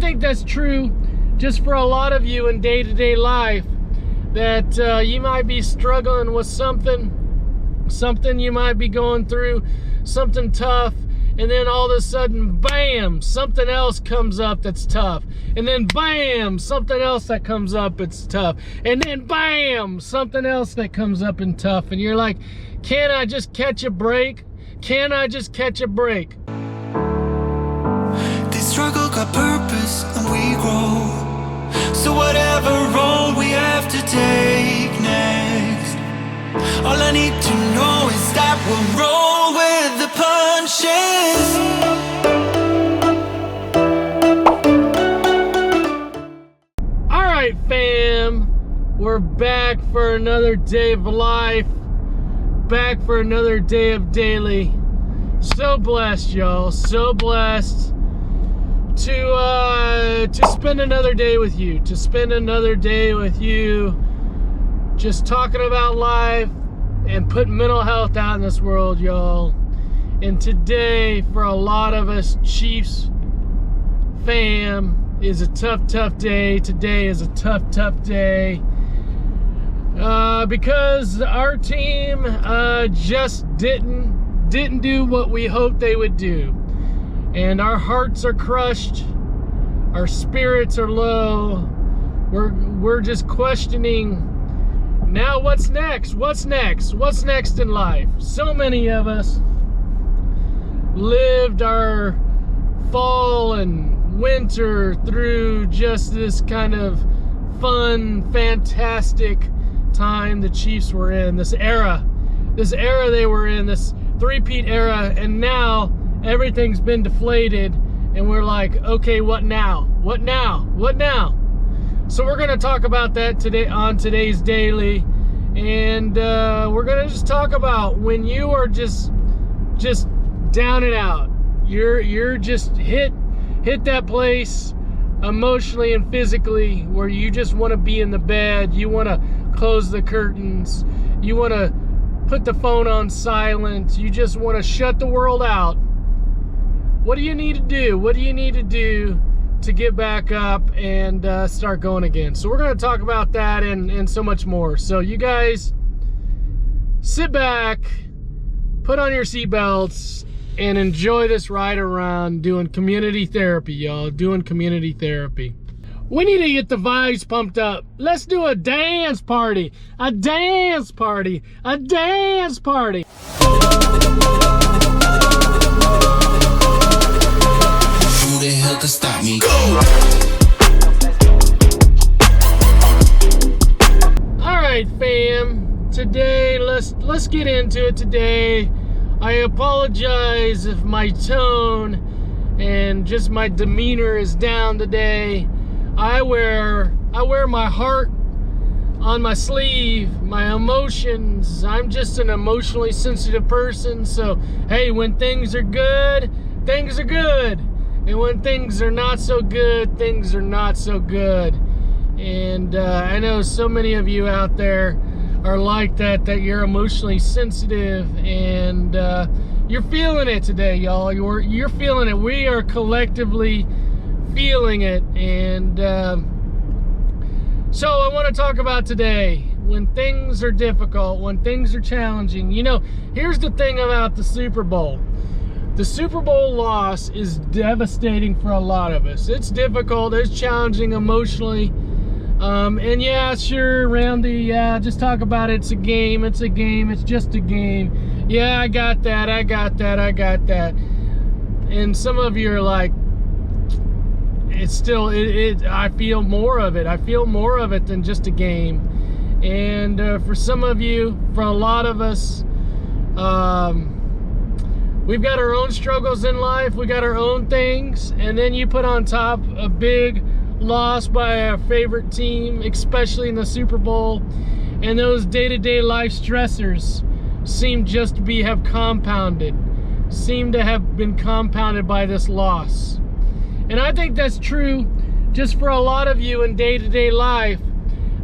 think that's true just for a lot of you in day-to-day life, that you might be struggling with something you might be going through, something tough, and then all of a sudden, bam, something else comes up that's tough. And then bam, something else that comes up that's tough. And then bam, something else that comes up and tough. And you're like, can I just catch a break? Can I just catch a break? This struggle got purpose and we grow. So whatever road we have to take next, all I need to know is that we'll roll with the punches. All right, fam, we're back for another day of life, back for another day of daily. So blessed, y'all, so blessed to spend another day with you, just talking about life and putting mental health out in this world, y'all. And today, for a lot of us Chiefs fam, is a tough day. Today is a tough day because our team just didn't do what we hoped they would do. And our hearts are crushed, our spirits are low. We're just questioning, now what's next? What's next in life? So many of us lived our fall and winter through just this kind of fun, fantastic time the Chiefs were in, this era they were in, this three-peat era, and now everything's been deflated, and we're like, okay, what now? So we're going to talk about that today on today's daily, and we're going to just talk about when you are just down and out. You're just hit that place emotionally and physically where you just want to be in the bed, you want to close the curtains, you want to put the phone on silent, you just want to shut the world out. What do you need to do? What do you need to do to get back up and start going again? So we're going to talk about that and so much more. So you guys sit back, put on your seatbelts, and enjoy this ride around doing community therapy, y'all. Doing community therapy. We need to get the vibes pumped up. Let's do a dance party. A dance party. A dance party. Who the hell can stop me? Go! Alright, fam. Today, let's get into it today. I apologize if my tone and just my demeanor is down today. I wear my heart on my sleeve, my emotions. I'm just an emotionally sensitive person, so hey, when things are good, things are good. And when things are not so good, things are not so good. And I know so many of you out there are like that you're emotionally sensitive, and you're feeling it today, y'all. You're feeling it. We are collectively feeling it. And so I want to talk about today, when things are difficult, when things are challenging. You know, here's the thing about the Super Bowl. The Super Bowl loss is devastating for a lot of us. It's difficult, it's challenging emotionally. And yeah, sure, Randy, yeah, just talk about it. It's a game, it's just a game. Yeah, I got that. And some of you are like, it's still, I feel more of it. I feel more of it than just a game. And for some of you, for a lot of us, we've got our own struggles in life. We got our own things. And then you put on top a big loss by our favorite team, especially in the Super Bowl. And those day-to-day life stressors seem just to have been compounded by this loss. And I think that's true just for a lot of you in day-to-day life,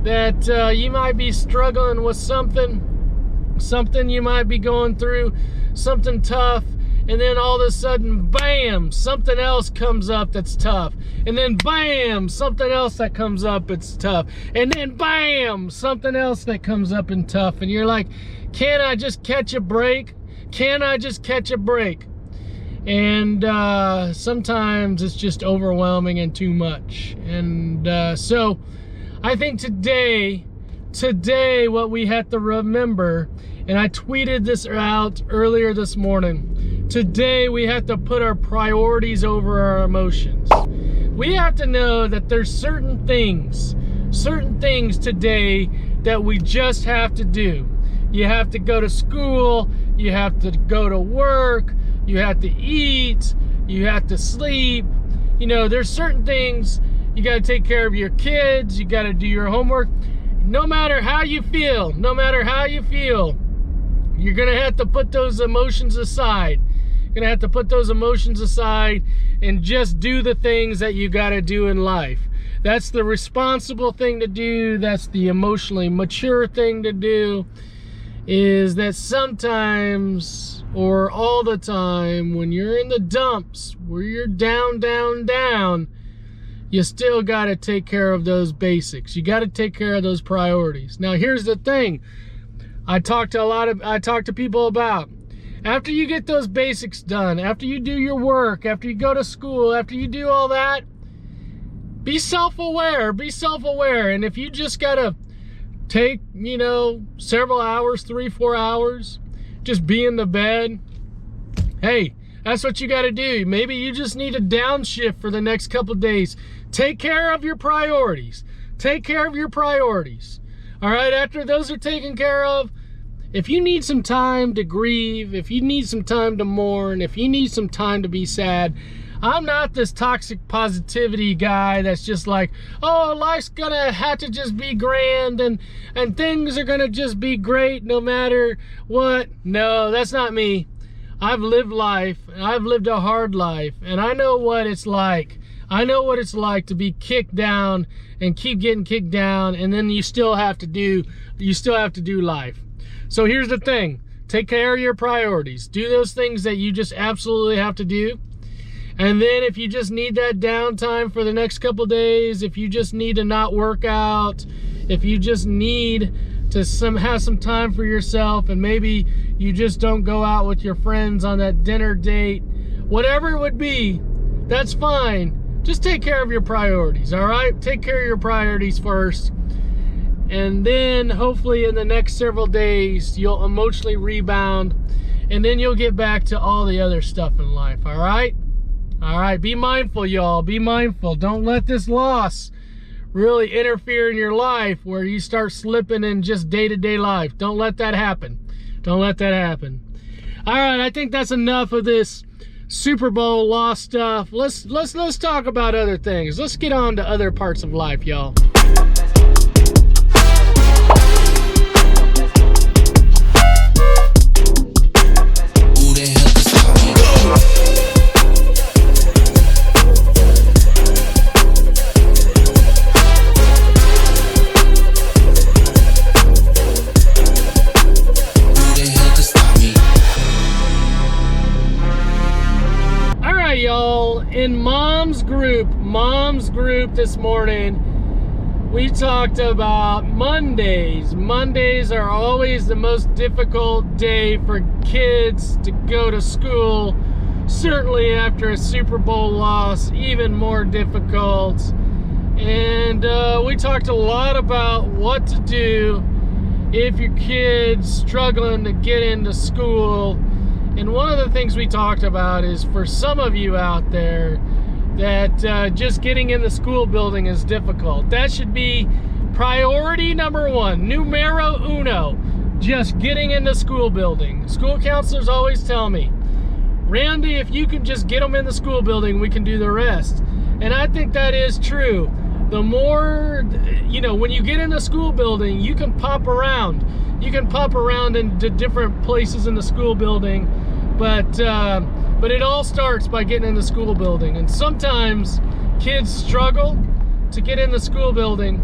that you might be struggling with something you might be going through, something tough, and then all of a sudden, bam, something else comes up that's tough. And then bam, something else that comes up it's tough. And then bam, something else that comes up and tough. And you're like, can I just catch a break? Can I just catch a break? And sometimes it's just overwhelming and too much. And so I think today what we have to remember, and I tweeted this out earlier this morning, today we have to put our priorities over our emotions. We have to know that there's certain things today that we just have to do. You have to go to school, you have to go to work, you have to eat, you have to sleep. You know, there's certain things. You got to take care of your kids, you got to do your homework. No matter how you feel, you're going to have to put those emotions aside. You're going to have to put those emotions aside and just do the things that you got to do in life. That's the responsible thing to do. That's the emotionally mature thing to do. Is that sometimes, or all the time, when you're in the dumps, where you're down, you still got to take care of those basics. You got to take care of those priorities. Now, here's the thing. I talk to people about, after you get those basics done, after you do your work, after you go to school, after you do all that, be self-aware. And if you just got to take, several hours, 3-4 hours, just be in the bed, hey, that's what you got to do. Maybe you just need a downshift for the next couple of days. Take care of your priorities. All right, after those are taken care of, if you need some time to grieve, if you need some time to mourn, if you need some time to be sad, I'm not this toxic positivity guy that's just like, oh, life's gonna have to just be grand and things are gonna just be great no matter what. No, that's not me. I've lived life, and I've lived a hard life, and I know what it's like. I know what it's like to be kicked down and keep getting kicked down, and then you still have to do life. So here's the thing. Take care of your priorities. Do those things that you just absolutely have to do. And then if you just need that downtime for the next couple days, if you just need to not work out, if you just need to have some time for yourself, and maybe you just don't go out with your friends on that dinner date, whatever it would be, that's fine. Just take care of your priorities, all right? Take care of your priorities first. And then hopefully in the next several days, you'll emotionally rebound, and then you'll get back to all the other stuff in life, all right? All right, be mindful, y'all. Be mindful. Don't let this loss really interfere in your life where you start slipping in just day-to-day life. Don't let that happen. Don't let that happen. All right, I think that's enough of this Super Bowl loss stuff. Let's talk about other things. Let's get on to other parts of life, y'all. Y'all, in mom's group this morning, we talked about Mondays. Mondays are always the most difficult day for kids to go to school. Certainly after a Super Bowl loss, even more difficult. And we talked a lot about what to do if your kid's struggling to get into school. And one of the things we talked about is, for some of you out there, that just getting in the school building is difficult. That should be priority number one, numero uno, just getting in the school building. School counselors always tell me, Randy, if you can just get them in the school building, we can do the rest. And I think that is true. The more, when you get in the school building, you can pop around. You can pop around into different places in the school building, but it all starts by getting in the school building. And sometimes kids struggle to get in the school building.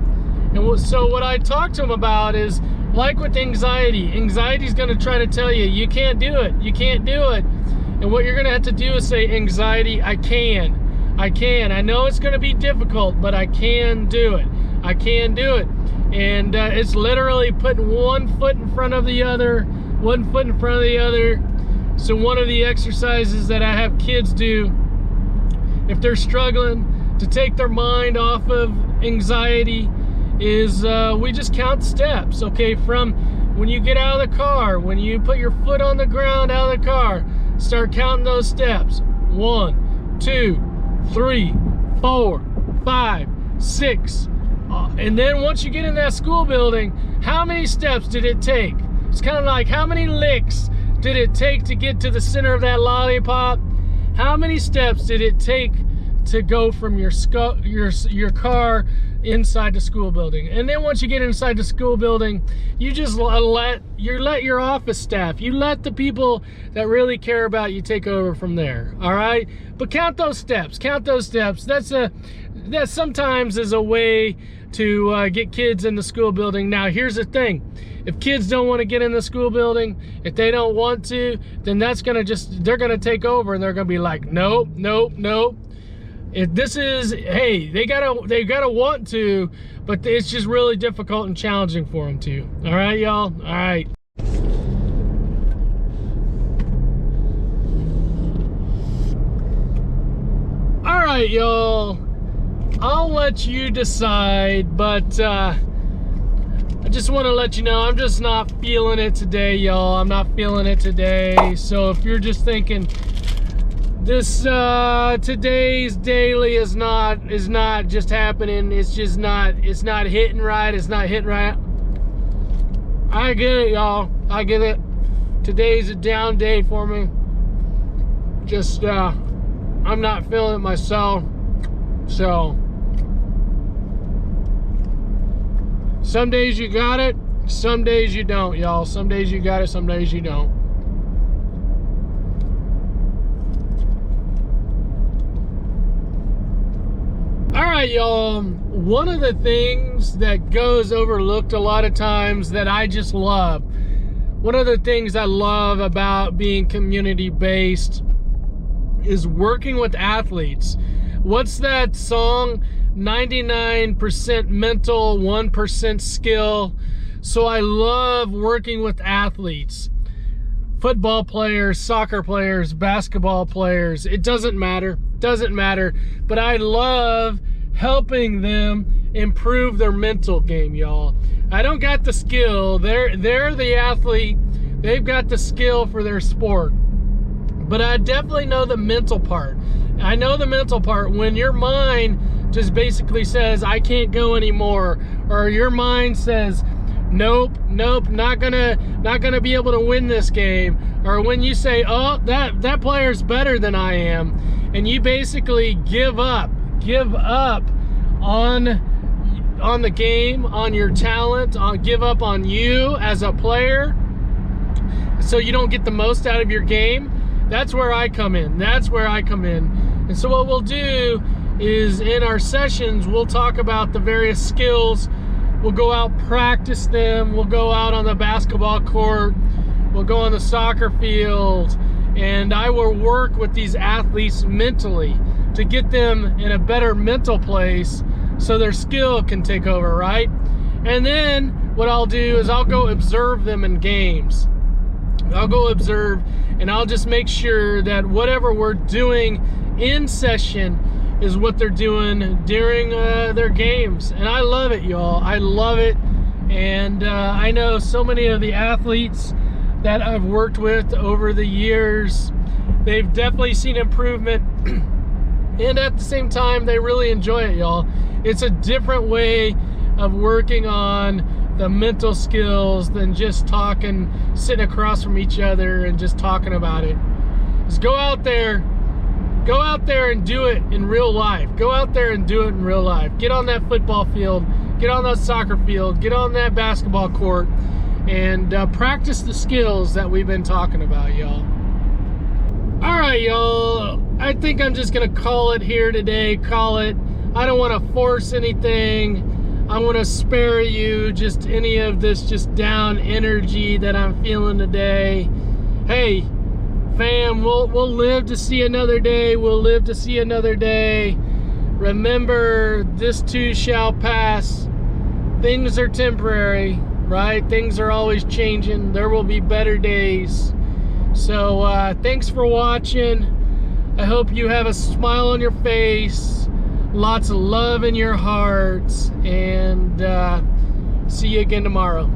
And so what I talk to them about is, like with anxiety, anxiety's going to try to tell you, you can't do it, you can't do it. And what you're gonna have to do is say, anxiety, I can. I know it's gonna be difficult, but I can do it. I can do it. And it's literally putting one foot in front of the other, one foot in front of the other. So one of the exercises that I have kids do, if they're struggling to take their mind off of anxiety, is we just count steps, okay? From when you get out of the car, when you put your foot on the ground out of the car, start counting those steps. 1, 2, 3, 4, 5, 6. And then once you get in that school building, how many steps did it take? It's kind of like, how many licks did it take to get to the center of that lollipop? How many steps did it take to go from your car inside the school building? And then once you get inside the school building, you just let your office staff, you let the people that really care about you take over from there. All right, but count those steps. Count those steps. That sometimes is a way to get kids in the school building. Now, here's the thing: if kids don't want to get in the school building, if they don't want to, then they're gonna take over, and they're gonna be like, nope, nope, nope. If this is, hey, they gotta want to, but it's just really difficult and challenging for them to. All right, y'all. All right. All right, y'all. I'll let you decide, but I just want to let you know I'm just not feeling it today, y'all. I'm not feeling it today. So if you're just thinking this today's daily is not just happening, it's not hitting right, it's not hitting right, I get it, y'all. I get it. Today's a down day for me. Just I'm not feeling it myself. So some days you got it, some days you don't, y'all. Some days you got it, some days you don't. All right, y'all. One of the things that goes overlooked a lot of times that I just love, one of the things I love about being community-based is working with athletes. What's that song? 99% mental, 1% skill. So I love working with athletes. Football players, soccer players, basketball players. It doesn't matter. Doesn't matter. But I love helping them improve their mental game, y'all. I don't got the skill. They're the athlete. They've got the skill for their sport. But I definitely know the mental part. I know the mental part when your mind just basically says, I can't go anymore, or your mind says, nope, not gonna be able to win this game, or when you say, oh, that player's better than I am, and you basically give up on the game, on your talent, give up on you as a player, so you don't get the most out of your game. That's where I come in. That's where I come in. And so what we'll do is in our sessions, we'll talk about the various skills. We'll go out, practice them. We'll go out on the basketball court. We'll go on the soccer field. And I will work with these athletes mentally to get them in a better mental place so their skill can take over, right? And then what I'll do is I'll go observe them in games. I'll go observe, and I'll just make sure that whatever we're doing in session is what they're doing during their games. And I love it, y'all. I love it. And I know so many of the athletes that I've worked with over the years, they've definitely seen improvement. And at the same time, they really enjoy it, y'all. It's a different way of working on the mental skills than just talking, sitting across from each other and just talking about it. Just go out there and do it in real life. Go out there and do it in real life. Get on that football field, get on that soccer field, get on that basketball court, and practice the skills that we've been talking about, y'all. All right, y'all. I think I'm just gonna call it here today. Call it. I don't want to force anything. I want to spare you just any of this just down energy that I'm feeling today. Hey, Fam, we'll live to see another day. We'll live to see another day. Remember, this too shall pass. Things are temporary, right? Things are always changing. There will be better days. So thanks for watching. I hope you have a smile on your face, lots of love in your hearts, and see you again tomorrow.